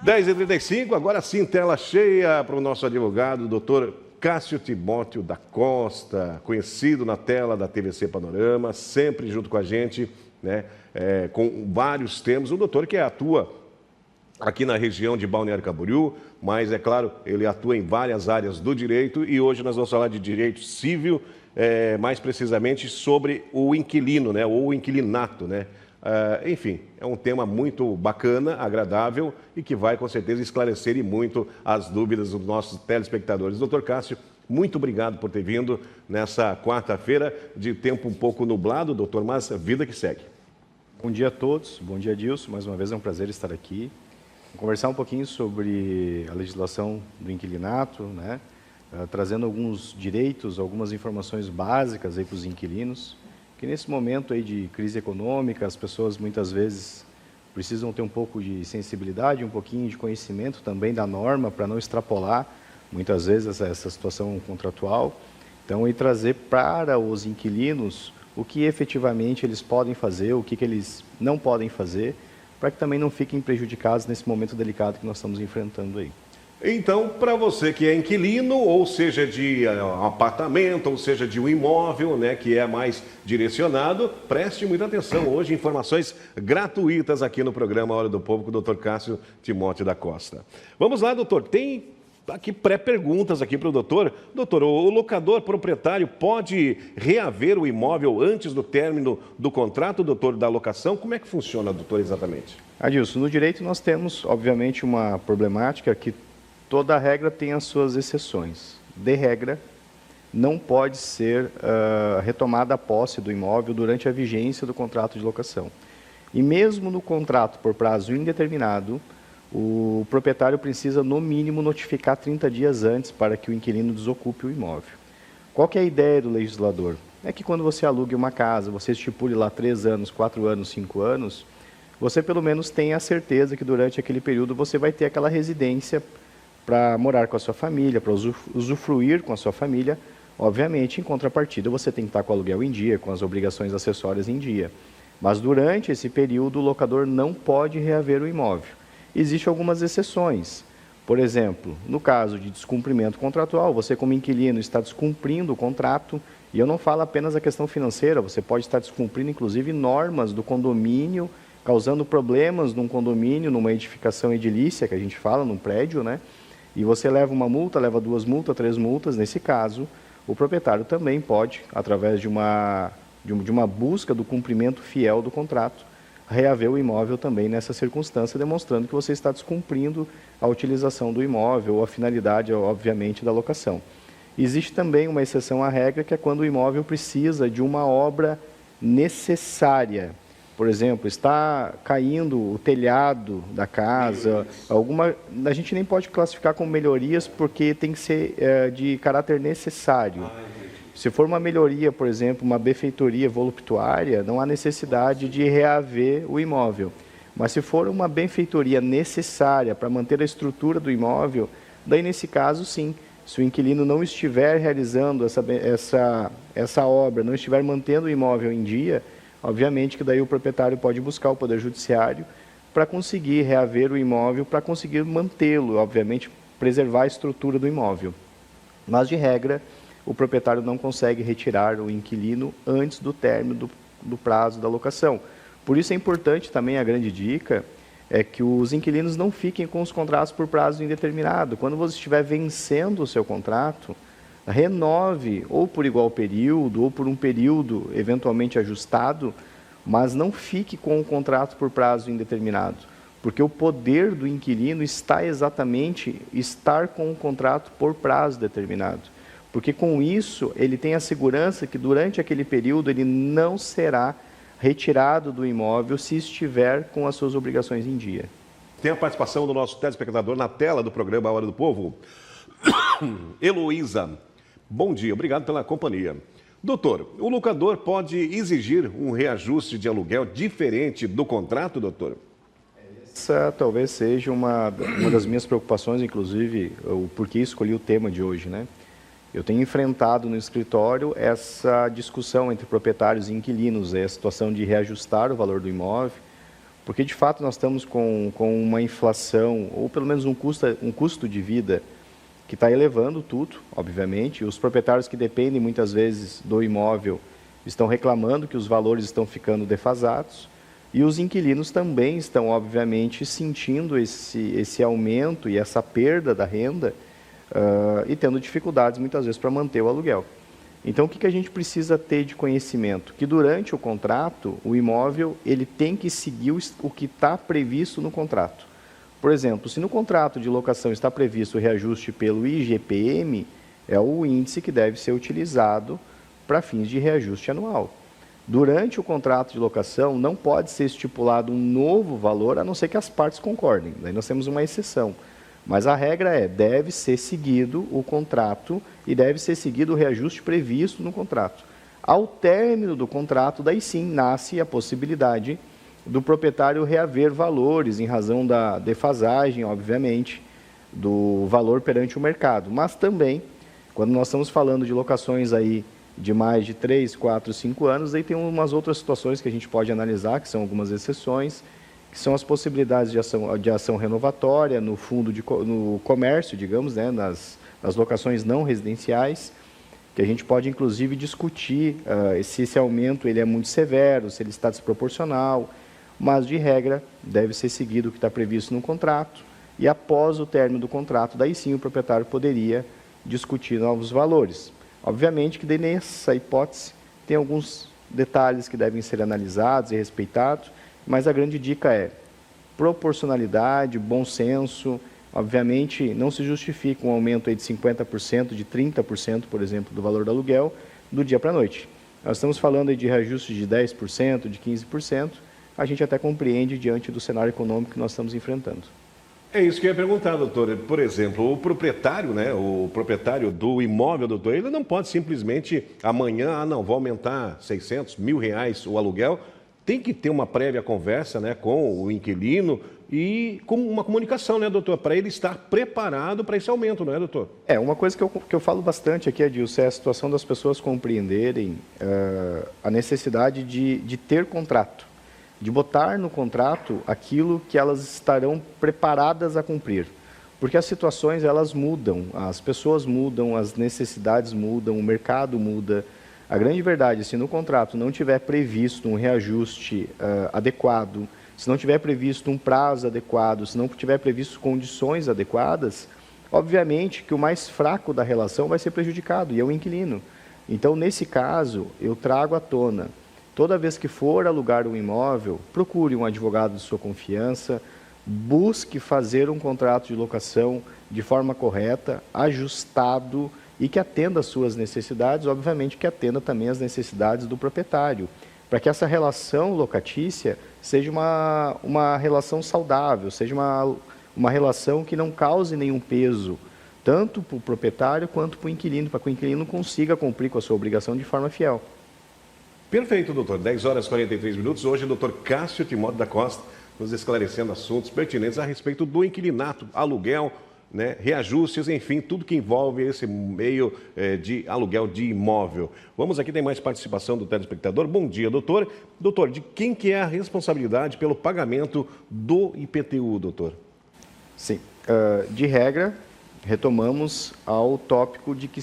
10h35, agora sim, tela cheia para o nosso advogado, doutor Cássio Timóteo da Costa, conhecido na tela da TVC Panorama, sempre junto com a gente, né, com vários temas. Um doutor que atua aqui na região de Balneário Camboriú, mas, é claro, ele atua em várias áreas do direito e hoje nós vamos falar de direito civil, mais precisamente sobre o inquilino, né, ou o inquilinato, né? Enfim, é um tema muito bacana, agradável e que vai, com certeza, esclarecer e muito as dúvidas dos nossos telespectadores. Doutor Cássio, muito obrigado por ter vindo nessa quarta-feira de tempo um pouco nublado, doutor, mas vida que segue. Bom dia a todos, bom dia, Dilson. Mais uma vez é um prazer estar aqui. Vou conversar um pouquinho sobre a legislação do inquilinato, né? Trazendo alguns direitos, algumas informações básicas aí para os inquilinos, que nesse momento aí de crise econômica, as pessoas muitas vezes precisam ter um pouco de sensibilidade, um pouquinho de conhecimento também da norma, para não extrapolar muitas vezes essa situação contratual. Então, e trazer para os inquilinos o que efetivamente eles podem fazer, o que eles não podem fazer, para que também não fiquem prejudicados nesse momento delicado que nós estamos enfrentando aí. Então, para você que é inquilino, ou seja de um apartamento, ou seja de um imóvel, né, que é mais direcionado, preste muita atenção. Hoje, informações gratuitas aqui no programa Hora do Povo com o doutor Cássio Timóteo da Costa. Vamos lá, doutor. Tem aqui pré-perguntas aqui para o doutor. Doutor, o locador proprietário pode reaver o imóvel antes do término do contrato, doutor, da locação? Como é que funciona, doutor, exatamente? Adilson, no direito nós temos, obviamente, uma problemática que toda regra tem as suas exceções. De regra, não pode ser retomada a posse do imóvel durante a vigência do contrato de locação. E mesmo no contrato por prazo indeterminado, o proprietário precisa, no mínimo, notificar 30 dias antes para que o inquilino desocupe o imóvel. Qual que é a ideia do legislador? É que quando você alugue uma casa, você estipule lá 3 anos, 4 anos, 5 anos, você pelo menos tenha a certeza que durante aquele período você vai ter aquela residência para morar com a sua família, para usufruir com a sua família. Obviamente, em contrapartida, você tem que estar com o aluguel em dia, com as obrigações acessórias em dia. Mas durante esse período, o locador não pode reaver o imóvel. Existem algumas exceções. Por exemplo, no caso de descumprimento contratual, você como inquilino está descumprindo o contrato, e eu não falo apenas a questão financeira, você pode estar descumprindo inclusive normas do condomínio, causando problemas num condomínio, numa edificação edilícia, que a gente fala, num prédio, né? E você leva uma multa, leva 2 multas, 3 multas. Nesse caso, o proprietário também pode, através de uma busca do cumprimento fiel do contrato, reaver o imóvel também nessa circunstância, demonstrando que você está descumprindo a utilização do imóvel ou a finalidade, obviamente, da locação. Existe também uma exceção à regra, que é quando o imóvel precisa de uma obra necessária. Por exemplo, está caindo o telhado da casa, a gente nem pode classificar como melhorias porque tem que ser de caráter necessário. Se for uma melhoria, por exemplo, uma benfeitoria voluptuária, não há necessidade de reaver o imóvel. Mas se for uma benfeitoria necessária para manter a estrutura do imóvel, daí nesse caso sim, se o inquilino não estiver realizando essa obra, não estiver mantendo o imóvel em dia, obviamente que daí o proprietário pode buscar o Poder Judiciário para conseguir reaver o imóvel, para conseguir mantê-lo, obviamente preservar a estrutura do imóvel. Mas de regra, o proprietário não consegue retirar o inquilino antes do término do prazo da locação. Por isso é importante também, a grande dica, é que os inquilinos não fiquem com os contratos por prazo indeterminado. Quando você estiver vencendo o seu contrato, renove ou por igual período ou por um período eventualmente ajustado, mas não fique com o contrato por prazo indeterminado, porque o poder do inquilino está exatamente estar com o contrato por prazo determinado, porque com isso ele tem a segurança que durante aquele período ele não será retirado do imóvel se estiver com as suas obrigações em dia. Tem a participação do nosso telespectador na tela do programa Hora do Povo. Heloísa, bom dia, obrigado pela companhia. Doutor, o locador pode exigir um reajuste de aluguel diferente do contrato, doutor? Essa talvez seja uma das minhas preocupações, inclusive, o porquê escolhi o tema de hoje, né? Eu tenho enfrentado no escritório essa discussão entre proprietários e inquilinos, a situação de reajustar o valor do imóvel, porque de fato nós estamos com uma inflação, ou pelo menos um custo de vida que está elevando tudo, obviamente. Os proprietários que dependem muitas vezes do imóvel estão reclamando que os valores estão ficando defasados, e os inquilinos também estão, obviamente, sentindo esse aumento e essa perda da renda e tendo dificuldades muitas vezes para manter o aluguel. Então, o que a gente precisa ter de conhecimento? Que durante o contrato, o imóvel ele tem que seguir o que está previsto no contrato. Por exemplo, se no contrato de locação está previsto o reajuste pelo IGPM, é o índice que deve ser utilizado para fins de reajuste anual. Durante o contrato de locação, não pode ser estipulado um novo valor, a não ser que as partes concordem. Daí nós temos uma exceção. Mas a regra é, deve ser seguido o contrato e deve ser seguido o reajuste previsto no contrato. Ao término do contrato, daí sim nasce a possibilidade do proprietário reaver valores em razão da defasagem, obviamente, do valor perante o mercado. Mas também, quando nós estamos falando de locações aí de mais de 3, 4, 5 anos, aí tem umas outras situações que a gente pode analisar, que são algumas exceções, que são as possibilidades de ação renovatória no no comércio, digamos, né, nas locações não residenciais, que a gente pode, inclusive, discutir se esse aumento ele é muito severo, se ele está desproporcional, mas, de regra, deve ser seguido o que está previsto no contrato, e após o término do contrato, daí sim o proprietário poderia discutir novos valores. Obviamente que nessa hipótese tem alguns detalhes que devem ser analisados e respeitados, mas a grande dica é proporcionalidade, bom senso. Obviamente, não se justifica um aumento aí de 50%, de 30%, por exemplo, do valor do aluguel, do dia para a noite. Nós estamos falando aí de reajuste de 10%, de 15%, a gente até compreende diante do cenário econômico que nós estamos enfrentando. É isso que eu ia perguntar, doutor. Por exemplo, o proprietário, né, o proprietário do imóvel, doutor, ele não pode simplesmente amanhã, vou aumentar 600, R$1.000 o aluguel. Tem que ter uma prévia conversa, né, com o inquilino e com uma comunicação, né, doutor, para ele estar preparado para esse aumento, não é, doutor? Uma coisa que eu falo bastante aqui, Adilson, é a situação das pessoas compreenderem a necessidade de ter contrato, de botar no contrato aquilo que elas estarão preparadas a cumprir. Porque as situações, elas mudam, as pessoas mudam, as necessidades mudam, o mercado muda. A grande verdade, se no contrato não tiver previsto um reajuste adequado, se não tiver previsto um prazo adequado, se não tiver previsto condições adequadas, obviamente que o mais fraco da relação vai ser prejudicado, e é o inquilino. Então, nesse caso, eu trago à tona, toda vez que for alugar um imóvel, procure um advogado de sua confiança, busque fazer um contrato de locação de forma correta, ajustado, e que atenda às suas necessidades, obviamente que atenda também às necessidades do proprietário, para que essa relação locatícia seja uma relação saudável, seja uma relação que não cause nenhum peso, tanto para o proprietário quanto para o inquilino, para que o inquilino consiga cumprir com a sua obrigação de forma fiel. Perfeito, doutor. 10 horas e 43 minutos. Hoje, o doutor Cássio Timóteo da Costa nos esclarecendo assuntos pertinentes a respeito do inquilinato, aluguel, né, reajustes, enfim, tudo que envolve esse meio de aluguel de imóvel. Vamos aqui, tem mais participação do telespectador. Bom dia, doutor. Doutor, de quem que é a responsabilidade pelo pagamento do IPTU, doutor? Sim, de regra, retomamos ao tópico de que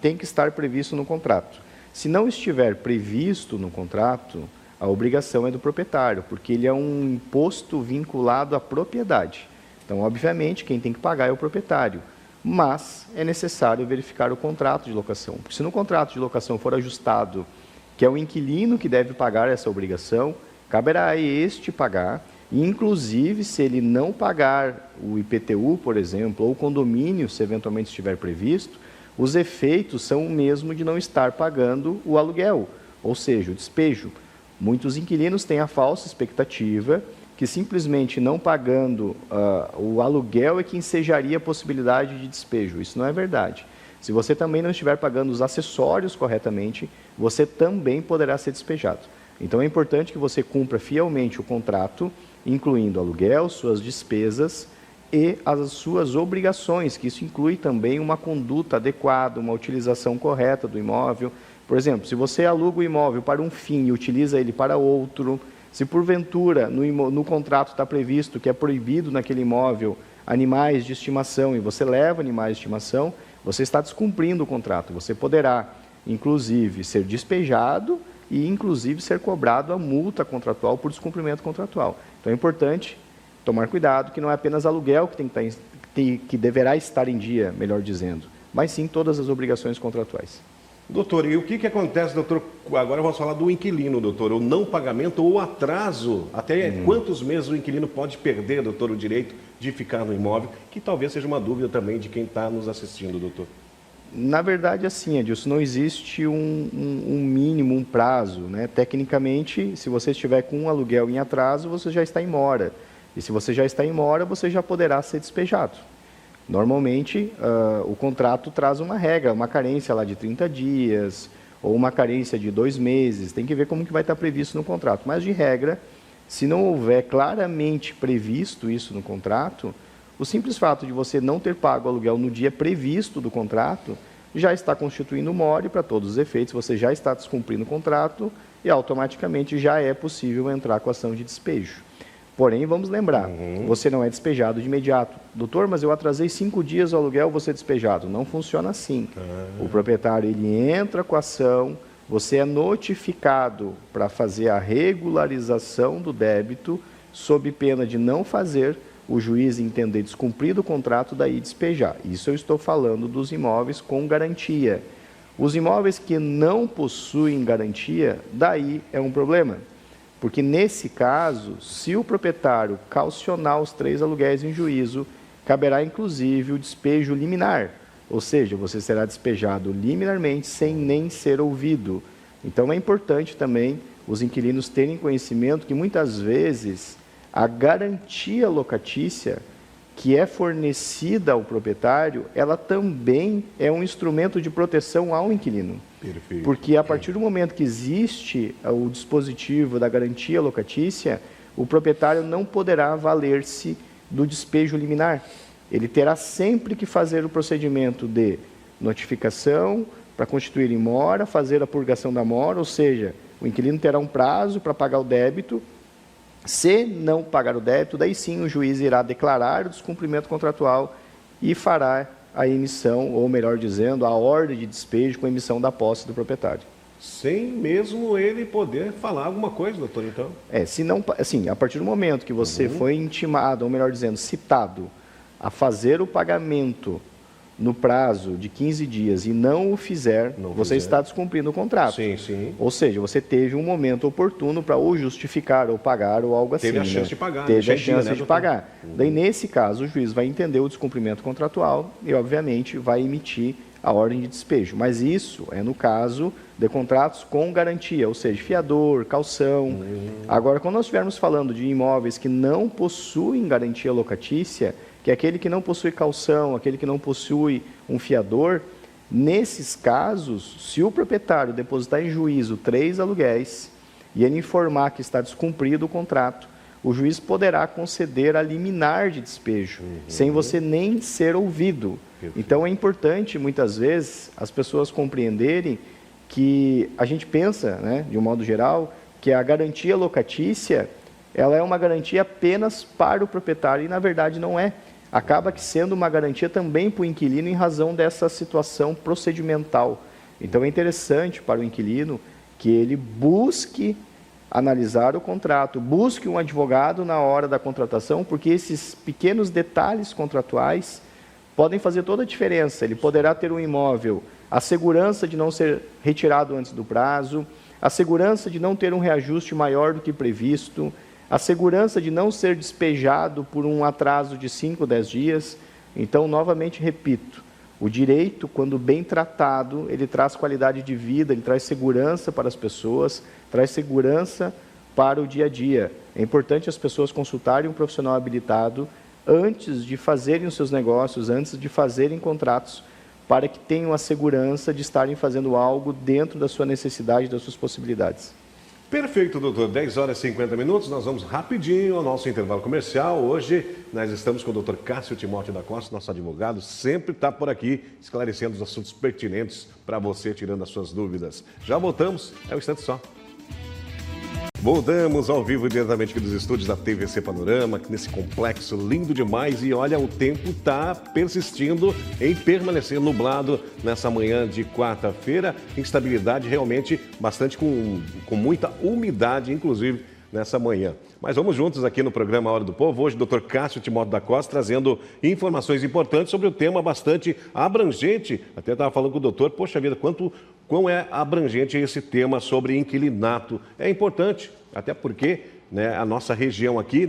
tem que estar previsto no contrato. Se não estiver previsto no contrato, a obrigação é do proprietário, porque ele é um imposto vinculado à propriedade. Então, obviamente, quem tem que pagar é o proprietário, mas é necessário verificar o contrato de locação. Porque se no contrato de locação for ajustado que é o inquilino que deve pagar essa obrigação, caberá a este pagar, e inclusive se ele não pagar o IPTU, por exemplo, ou o condomínio, se eventualmente estiver previsto, os efeitos são o mesmo de não estar pagando o aluguel, ou seja, o despejo. Muitos inquilinos têm a falsa expectativa que simplesmente não pagando o aluguel é que ensejaria a possibilidade de despejo. Isso não é verdade. Se você também não estiver pagando os acessórios corretamente, você também poderá ser despejado. Então é importante que você cumpra fielmente o contrato, incluindo aluguel, suas despesas e as suas obrigações, que isso inclui também uma conduta adequada, uma utilização correta do imóvel. Por exemplo, se você aluga o imóvel para um fim e utiliza ele para outro, Se porventura no contrato está previsto que é proibido naquele imóvel animais de estimação e você leva animais de estimação, você está descumprindo o contrato. Você poderá, inclusive, ser despejado e, inclusive, ser cobrado a multa contratual por descumprimento contratual. Então, é importante tomar cuidado que não é apenas aluguel que deverá estar em dia, melhor dizendo, mas sim todas as obrigações contratuais. Doutor, e o que acontece, doutor? Agora vamos falar do inquilino, doutor, o não pagamento ou atraso. Até quantos meses o inquilino pode perder, doutor, o direito de ficar no imóvel? Que talvez seja uma dúvida também de quem está nos assistindo, doutor. Na verdade, assim, Edilson, não existe um mínimo, um prazo, né? Tecnicamente, se você estiver com um aluguel em atraso, você já está em mora. E se você já está em mora, você já poderá ser despejado. Normalmente, o contrato traz uma regra, uma carência lá de 30 dias, ou uma carência de 2 meses, tem que ver como que vai estar previsto no contrato. Mas, de regra, se não houver claramente previsto isso no contrato, o simples fato de você não ter pago o aluguel no dia previsto do contrato, já está constituindo mora e, para todos os efeitos, você já está descumprindo o contrato e, automaticamente, já é possível entrar com ação de despejo. Porém, vamos lembrar, você não é despejado de imediato. Doutor, mas eu atrasei 5 dias o aluguel, vou ser despejado. Não funciona assim. O proprietário, ele entra com a ação, você é notificado para fazer a regularização do débito, sob pena de não fazer, o juiz entender descumprido o contrato, daí despejar. Isso eu estou falando dos imóveis com garantia. Os imóveis que não possuem garantia, daí é um problema. Porque, nesse caso, se o proprietário caucionar os 3 aluguéis em juízo, caberá, inclusive, o despejo liminar. Ou seja, você será despejado liminarmente sem nem ser ouvido. Então, é importante também os inquilinos terem conhecimento que, muitas vezes, a garantia locatícia que é fornecida ao proprietário, ela também é um instrumento de proteção ao inquilino. Perfeito. Porque a partir do momento que existe o dispositivo da garantia locatícia, o proprietário não poderá valer-se do despejo liminar. Ele terá sempre que fazer o procedimento de notificação para constituir em mora, fazer a purgação da mora, ou seja, o inquilino terá um prazo para pagar o débito. Se não pagar o débito, daí sim o juiz irá declarar o descumprimento contratual e fará a emissão, ou melhor dizendo, a ordem de despejo com a emissão da posse do proprietário. Sem mesmo ele poder falar alguma coisa, doutor, então? Se não, assim, a partir do momento que você foi intimado, ou melhor dizendo, citado a fazer o pagamento no prazo de 15 dias e não o fizer, você está descumprindo o contrato. Sim, sim. Ou seja, você teve um momento oportuno para ou justificar ou pagar ou algo assim. Teve a chance de pagar. Teve a chance de pagar. Daí, nesse caso, o juiz vai entender o descumprimento contratual e, obviamente, vai emitir a ordem de despejo. Mas isso é no caso de contratos com garantia, ou seja, fiador, caução. Agora, quando nós estivermos falando de imóveis que não possuem garantia locatícia, que é aquele que não possui caução, aquele que não possui um fiador, nesses casos, se o proprietário depositar em juízo 3 aluguéis e ele informar que está descumprido o contrato, o juiz poderá conceder a liminar de despejo, sem você nem ser ouvido. Então, é importante, muitas vezes, as pessoas compreenderem que a gente pensa, né, de um modo geral, que a garantia locatícia, ela é uma garantia apenas para o proprietário e, na verdade, não é. Acaba que sendo uma garantia também para o inquilino em razão dessa situação procedimental. Então, é interessante para o inquilino que ele busque analisar o contrato, busque um advogado na hora da contratação, porque esses pequenos detalhes contratuais podem fazer toda a diferença. Ele poderá ter um imóvel, a segurança de não ser retirado antes do prazo, a segurança de não ter um reajuste maior do que previsto, a segurança de não ser despejado por um atraso de 5, 10 dias. Então, novamente repito, o direito, quando bem tratado, ele traz qualidade de vida, ele traz segurança para as pessoas, traz segurança para o dia a dia. É importante as pessoas consultarem um profissional habilitado antes de fazerem os seus negócios, antes de fazerem contratos, para que tenham a segurança de estarem fazendo algo dentro da sua necessidade, das suas possibilidades. Perfeito, doutor. 10 horas e 50 minutos, nós vamos rapidinho ao nosso intervalo comercial. Hoje nós estamos com o doutor Cássio Timóteo da Costa, nosso advogado, sempre está por aqui esclarecendo os assuntos pertinentes para você, tirando as suas dúvidas. Já voltamos, é um instante só. Voltamos ao vivo diretamente aqui dos estúdios da TVC Panorama, nesse complexo lindo demais. E olha, o tempo está persistindo em permanecer nublado nessa manhã de quarta-feira. Instabilidade realmente bastante com muita umidade, inclusive nessa manhã. Mas vamos juntos aqui no programa Hora do Povo. Hoje, o Dr. Cássio Timóteo da Costa trazendo informações importantes sobre o tema bastante abrangente. Até estava falando com o doutor, poxa vida, quão é abrangente esse tema sobre inquilinato. É importante, até porque a nossa região aqui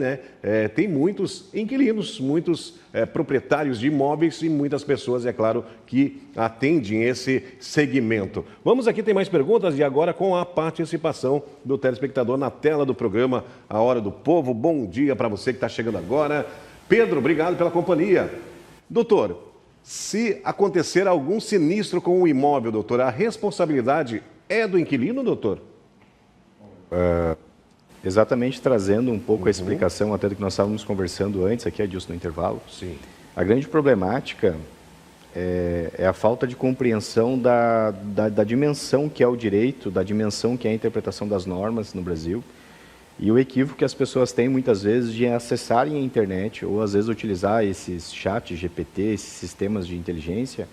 tem muitos inquilinos, muitos proprietários de imóveis e muitas pessoas, é claro, que atendem esse segmento. Vamos aqui, tem mais perguntas e agora com a participação do telespectador na tela do programa A Hora do Povo. Bom dia para você que está chegando agora. Pedro, obrigado pela companhia. Doutor, se acontecer algum sinistro com o imóvel, doutor, a responsabilidade é do inquilino, doutor? Exatamente, trazendo um pouco a explicação até do que nós estávamos conversando antes aqui, Adilson, no intervalo. Sim. A grande problemática é a falta de compreensão da dimensão que é o direito, da dimensão que é a interpretação das normas no Brasil e o equívoco que as pessoas têm muitas vezes de acessarem a internet ou às vezes utilizar esses chats GPT, esses sistemas de inteligência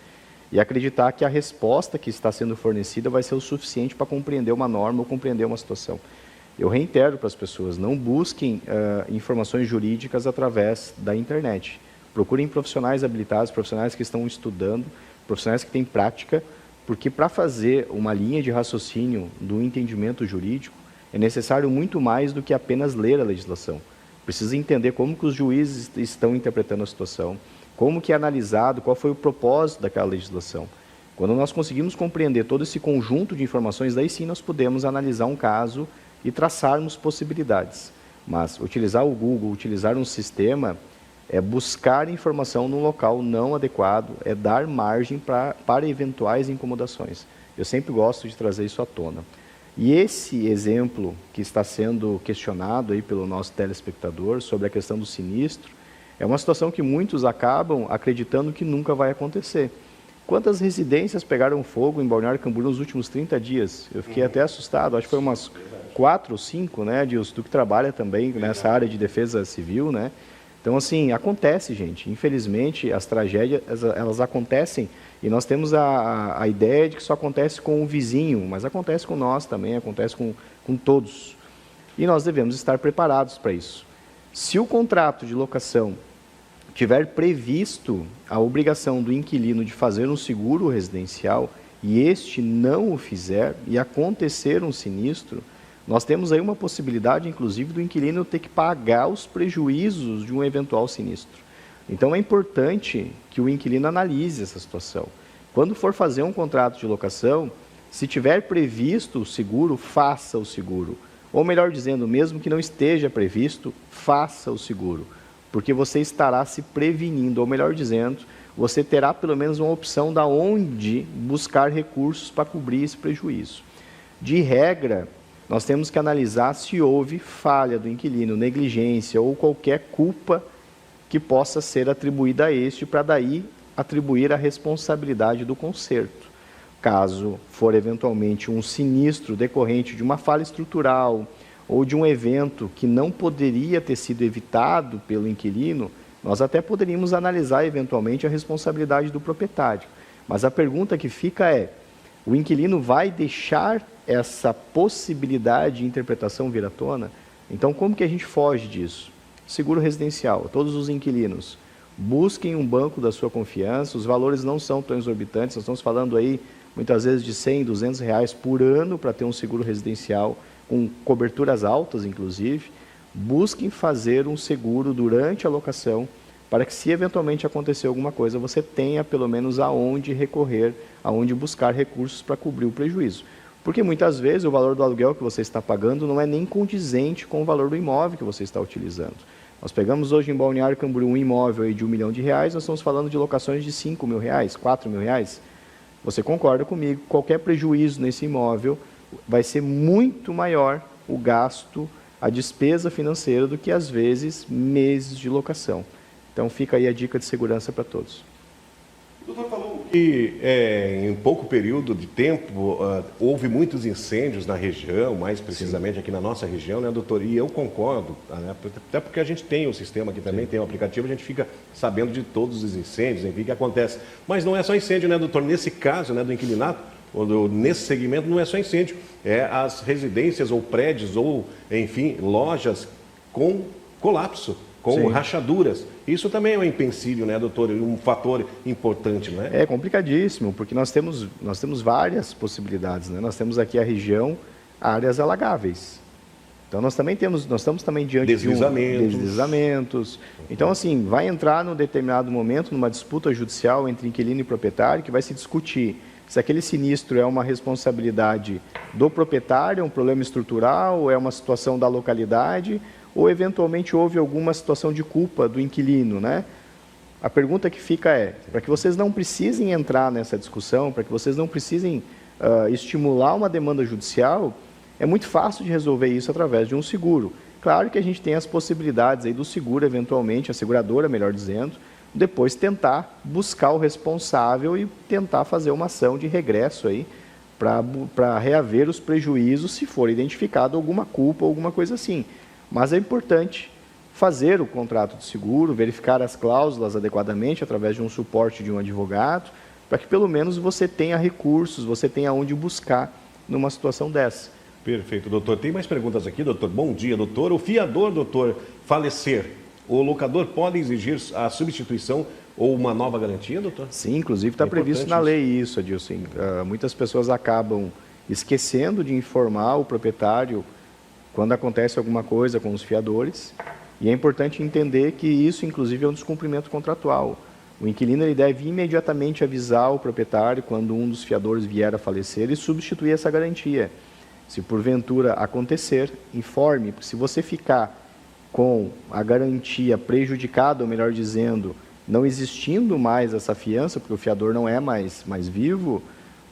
e acreditar que a resposta que está sendo fornecida vai ser o suficiente para compreender uma norma ou compreender uma situação. Eu reitero para as pessoas, não busquem informações jurídicas através da internet. Procurem profissionais habilitados, profissionais que estão estudando, profissionais que têm prática, porque para fazer uma linha de raciocínio do entendimento jurídico, é necessário muito mais do que apenas ler a legislação. Precisa entender como que os juízes estão interpretando a situação, como que é analisado, qual foi o propósito daquela legislação. Quando nós conseguimos compreender todo esse conjunto de informações, daí sim nós podemos analisar um caso e traçarmos possibilidades. Mas utilizar o Google, utilizar um sistema, é buscar informação num local não adequado, é dar margem para eventuais incomodações. Eu sempre gosto de trazer isso à tona. E esse exemplo que está sendo questionado aí pelo nosso telespectador sobre a questão do sinistro, é uma situação que muitos acabam acreditando que nunca vai acontecer. Quantas residências pegaram fogo em Balneário Camboriú nos últimos 30 dias? Eu fiquei até assustado, acho que foi umas 4 ou 5, Adilson, tu que trabalha também nessa área de defesa civil, Então, assim, acontece, gente. Infelizmente, as tragédias, elas acontecem e nós temos a ideia de que só acontece com o vizinho, mas acontece com nós também, acontece com todos. E nós devemos estar preparados para isso. Se o contrato de locação tiver previsto a obrigação do inquilino de fazer um seguro residencial e este não o fizer e acontecer um sinistro, nós temos aí uma possibilidade, inclusive, do inquilino ter que pagar os prejuízos de um eventual sinistro. Então, é importante que o inquilino analise essa situação. Quando for fazer um contrato de locação, se tiver previsto o seguro, faça o seguro. Ou melhor dizendo, mesmo que não esteja previsto, faça o seguro. Porque você estará se prevenindo, ou melhor dizendo, você terá pelo menos uma opção da onde buscar recursos para cobrir esse prejuízo. De regra, nós temos que analisar se houve falha do inquilino, negligência ou qualquer culpa que possa ser atribuída a este, para daí atribuir a responsabilidade do conserto. Caso for eventualmente um sinistro decorrente de uma falha estrutural ou de um evento que não poderia ter sido evitado pelo inquilino, nós até poderíamos analisar eventualmente a responsabilidade do proprietário. Mas a pergunta que fica é, o inquilino vai deixar essa possibilidade de interpretação vir à tona? Então, como que a gente foge disso? Seguro residencial, todos os inquilinos, busquem um banco da sua confiança, os valores não são tão exorbitantes, nós estamos falando aí muitas vezes de R$100, R$200 por ano para ter um seguro residencial, com coberturas altas inclusive. Busquem fazer um seguro durante a locação, para que se eventualmente acontecer alguma coisa, você tenha pelo menos aonde recorrer, aonde buscar recursos para cobrir o prejuízo. Porque muitas vezes o valor do aluguel que você está pagando não é nem condizente com o valor do imóvel que você está utilizando. Nós pegamos hoje em Balneário Camboriú um imóvel aí de R$1 milhão, nós estamos falando de locações de R$5 mil, R$4 mil. Você concorda comigo, qualquer prejuízo nesse imóvel vai ser muito maior o gasto, a despesa financeira do que às vezes meses de locação. Então fica aí a dica de segurança para todos. O doutor falou que em pouco período de tempo houve muitos incêndios na região, mais precisamente aqui na nossa região, né, doutor? E eu concordo, né, até porque a gente tem o sistema aqui também, tem o aplicativo, a gente fica sabendo de todos os incêndios, enfim, que acontece. Mas não é só incêndio, né, doutor? Nesse caso, né, do inquilinato, nesse segmento não é só incêndio, é as residências ou prédios ou, enfim, lojas com colapso, com rachaduras. Isso também é um empecilho, né, doutor? Um fator importante, não é? É complicadíssimo, porque nós temos várias possibilidades, né? Nós temos aqui a região, áreas alagáveis. Então nós estamos também diante de deslizamentos. Então, assim, vai entrar num determinado momento numa disputa judicial entre inquilino e proprietário que vai se discutir se aquele sinistro é uma responsabilidade do proprietário, é um problema estrutural, é uma situação da localidade, ou eventualmente houve alguma situação de culpa do inquilino, né? A pergunta que fica é, para que vocês não precisem entrar nessa discussão, para que vocês não precisem estimular uma demanda judicial, é muito fácil de resolver isso através de um seguro. Claro que a gente tem as possibilidades aí do seguro, eventualmente, a seguradora, melhor dizendo, depois tentar buscar o responsável e tentar fazer uma ação de regresso aí para reaver os prejuízos se for identificado alguma culpa ou alguma coisa assim. Mas é importante fazer o contrato de seguro, verificar as cláusulas adequadamente através de um suporte de um advogado, para que pelo menos você tenha recursos, você tenha onde buscar numa situação dessa. Perfeito, doutor. Tem mais perguntas aqui, doutor? Bom dia, doutor. O fiador, doutor, falecer, o locador pode exigir a substituição ou uma nova garantia, doutor? Sim, inclusive está previsto na lei isso, Adilson. Muitas pessoas acabam esquecendo de informar o proprietário quando acontece alguma coisa com os fiadores, e é importante entender que isso, inclusive, é um descumprimento contratual. O inquilino ele deve imediatamente avisar o proprietário quando um dos fiadores vier a falecer e substituir essa garantia. Se porventura acontecer, informe, porque se você ficar com a garantia prejudicada, ou melhor dizendo, não existindo mais essa fiança, porque o fiador não é mais vivo,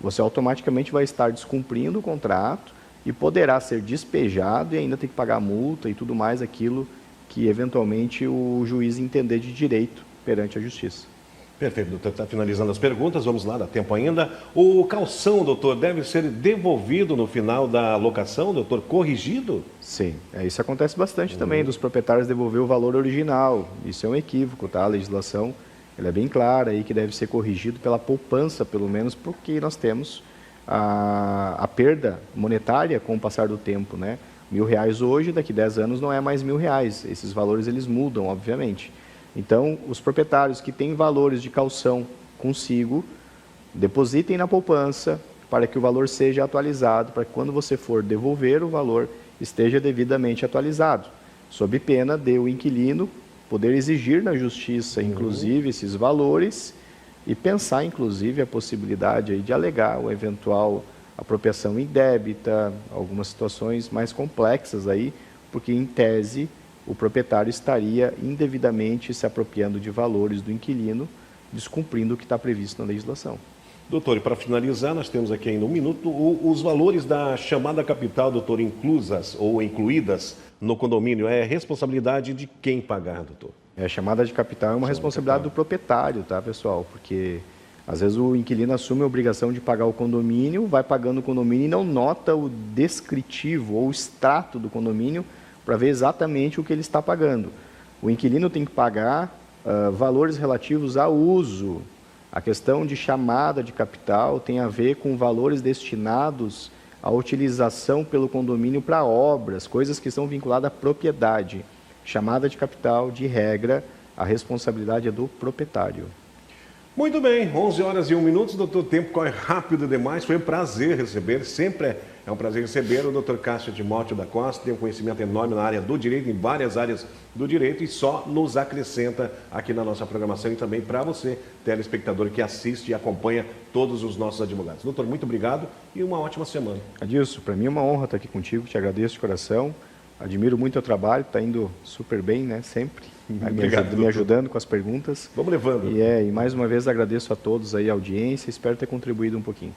você automaticamente vai estar descumprindo o contrato e poderá ser despejado e ainda ter que pagar multa e tudo mais aquilo que eventualmente o juiz entender de direito perante a justiça. Perfeito, doutor. Está finalizando as perguntas, vamos lá, dá tempo ainda. O calção, doutor, deve ser devolvido no final da locação, doutor, corrigido? Sim, isso acontece bastante também, dos proprietários devolver o valor original. Isso é um equívoco, tá? A legislação ela é bem clara aí que deve ser corrigido pela poupança, pelo menos, porque nós temos a perda monetária com o passar do tempo, né? R$1.000 hoje, daqui 10 anos não é mais R$1.000. Esses valores eles mudam, obviamente. Então, os proprietários que têm valores de calção consigo, depositem na poupança para que o valor seja atualizado, para que quando você for devolver o valor esteja devidamente atualizado, sob pena de o inquilino poder exigir na justiça, inclusive, esses valores e pensar, inclusive, a possibilidade aí de alegar o eventual apropriação indébita, algumas situações mais complexas aí, porque, em tese, o proprietário estaria indevidamente se apropriando de valores do inquilino, descumprindo o que está previsto na legislação. Doutor, e para finalizar, nós temos aqui ainda um minuto, os valores da chamada capital, doutor, inclusas ou incluídas no condomínio, é responsabilidade de quem pagar, doutor? A chamada de capital é uma responsabilidade do proprietário, tá, pessoal? Porque às vezes o inquilino assume a obrigação de pagar o condomínio, vai pagando o condomínio e não nota o descritivo ou o extrato do condomínio para ver exatamente o que ele está pagando. O inquilino tem que pagar valores relativos ao uso. A questão de chamada de capital tem a ver com valores destinados à utilização pelo condomínio para obras, coisas que são vinculadas à propriedade. Chamada de capital, de regra, a responsabilidade é do proprietário. Muito bem, 11 horas e 1 minuto, doutor, o tempo corre rápido demais, foi um prazer receber, sempre é um prazer receber o doutor Cássio Timóteo da Costa, tem um conhecimento enorme na área do direito, em várias áreas do direito, e só nos acrescenta aqui na nossa programação e também para você, telespectador que assiste e acompanha todos os nossos advogados. Doutor, muito obrigado e uma ótima semana. Adilson, para mim é uma honra estar aqui contigo, te agradeço de coração, admiro muito o teu trabalho, está indo super bem, né, sempre. Me ajudando com as perguntas. Vamos levando. E mais uma vez agradeço a todos aí a audiência, espero ter contribuído um pouquinho.